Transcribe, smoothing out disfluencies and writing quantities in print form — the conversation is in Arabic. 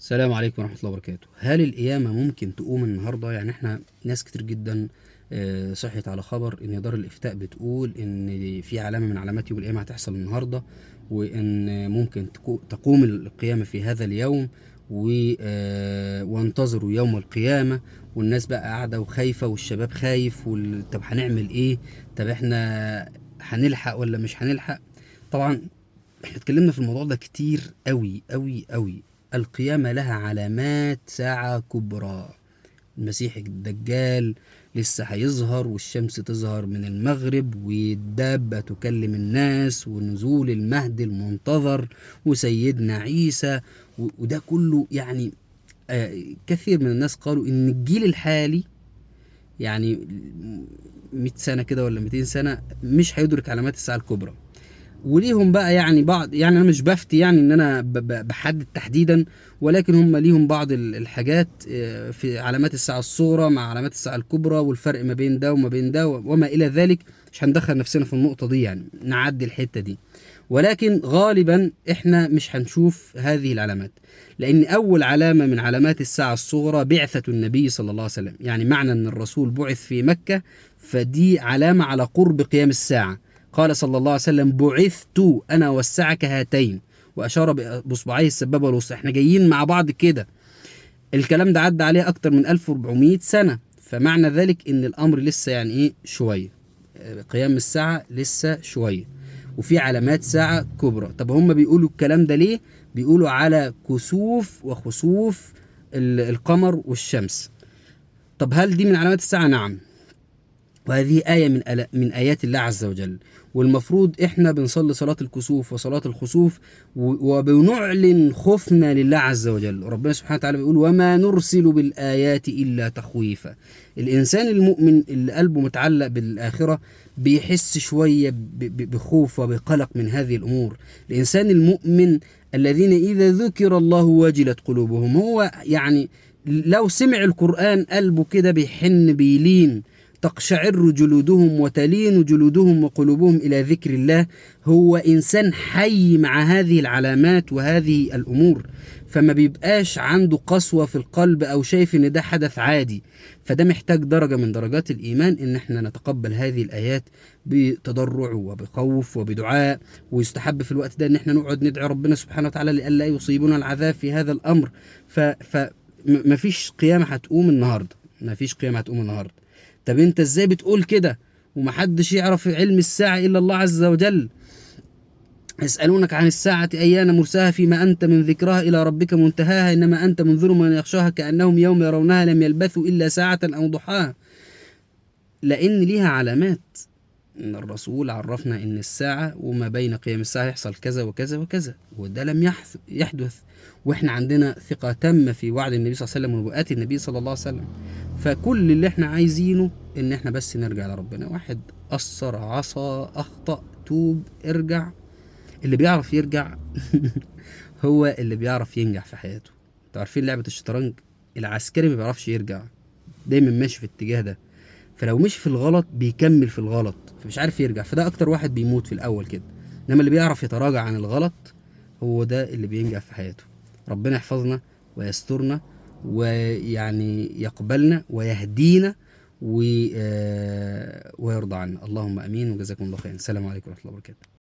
السلام عليكم ورحمة الله وبركاته. هل القيامة ممكن تقوم النهاردة؟ يعني احنا ناس كتير جدا صحيت على خبر ان دار الافتاء بتقول ان في علامة من علامات يوم القيامة هتحصل النهاردة، وان ممكن تقوم القيامة في هذا اليوم، وانتظروا يوم القيامة. والناس بقى قاعدة وخايفة، والشباب خايف، طب هنعمل ايه؟ طب احنا هنلحق ولا مش هنلحق؟ طبعا احنا اتكلمنا في الموضوع ده كتير قوي قوي قوي. القيامة لها علامات ساعة كبرى. المسيح الدجال لسه هيظهر، والشمس تظهر من المغرب، والدابة تكلم الناس، ونزول المهدي المنتظر، وسيدنا عيسى، وده كله يعني. كثير من الناس قالوا ان الجيل الحالي، يعني 100 سنة كده ولا 200 سنة، مش هيدرك علامات الساعة الكبرى. وليهم بقى يعني بعض، يعني انا مش بفتي يعني ان انا بحدد تحديدا، ولكن هم ليهم بعض الحاجات في علامات الساعة الصغرى مع علامات الساعة الكبرى، والفرق ما بين ده وما بين ده وما الى ذلك. مش هندخل نفسنا في النقطة دي، يعني نعدي الحتة دي. ولكن غالبا احنا مش هنشوف هذه العلامات، لان اول علامة من علامات الساعة الصغرى بعثة النبي صلى الله عليه وسلم. يعني معنى ان الرسول بعث في مكة، فدي علامة على قرب قيام الساعة. قال صلى الله عليه وسلم: بعثت انا والساعة كهاتين، واشار باصبعيه السبابة والوسطى. احنا جايين مع بعض كده. الكلام ده عدى عليه اكتر من 1400 سنة، فمعنى ذلك ان الامر لسه يعني ايه شوية. قيام الساعة لسه شوية، وفي علامات ساعة كبرى. طب هم بيقولوا الكلام ده ليه؟ بيقولوا على كسوف وخسوف القمر والشمس. طب هل دي من علامات الساعة؟ نعم، وهذه آية من آيات الله عز وجل. والمفروض إحنا بنصلي صلاة الكسوف وصلاة الخسوف، وبنعلن خوفنا لله عز وجل. ربنا سبحانه وتعالى بيقول: وما نرسل بالآيات إلا تخويفا. الإنسان المؤمن اللي قلبه متعلق بالآخرة بيحس شوية بخوف وبقلق من هذه الأمور. الإنسان المؤمن الذين إذا ذكر الله وجلت قلوبهم، هو يعني لو سمع القرآن قلبه كده بيحن بيلين، تقشعر جلودهم وتلين جلودهم وقلوبهم إلى ذكر الله. هو إنسان حي مع هذه العلامات وهذه الأمور، فما بيبقاش عنده قسوة في القلب أو شايف إن ده حدث عادي. فده محتاج درجة من درجات الإيمان، إن احنا نتقبل هذه الآيات بتضرع وبخوف وبدعاء. ويستحب في الوقت ده إن احنا نقعد ندعي ربنا سبحانه وتعالى لئلا يصيبنا العذاب في هذا الأمر. مفيش قيامة هتقوم النهاردة، مفيش قيامة هتقوم النهاردة. طب انت ازاي بتقول كده ومحدش يعرف علم الساعة الا الله عز وجل؟ يسألونك عن الساعة أيان مرساها، فيما أنت من ذكرها إلى ربك منتهاها، إنما أنت منذر من يخشاها كأنهم يوم يرونها لم يلبثوا إلا ساعة أو ضحاها. لأن ليها علامات. إن الرسول عرفنا إن الساعة وما بين قيام الساعة يحصل كذا وكذا وكذا، وده لم يحدث. وإحنا عندنا ثقة تامة في وعد النبي صلى الله عليه وسلم ونبوءات النبي صلى الله عليه وسلم. فكل اللي إحنا عايزينه إن إحنا بس نرجع لربنا. واحد قصر، عصى، أخطأ، توب، ارجع. اللي بيعرف يرجع هو اللي بيعرف ينجح في حياته. انتوا عارفين لعبة الشطرنج؟ العسكري ما بيعرفش يرجع، دايما ماشي في الاتجاه ده. فلو مشي في الغلط بيكمل في الغلط، فمش عارف يرجع. فده اكتر واحد بيموت في الاول كده. انما اللي بيعرف يتراجع عن الغلط هو ده اللي بينجح في حياته. ربنا يحفظنا ويسترنا، ويعني يقبلنا ويهدينا ويرضى عنا. اللهم امين، وجزاكم الله خيرا. السلام عليكم ورحمه الله وبركاته.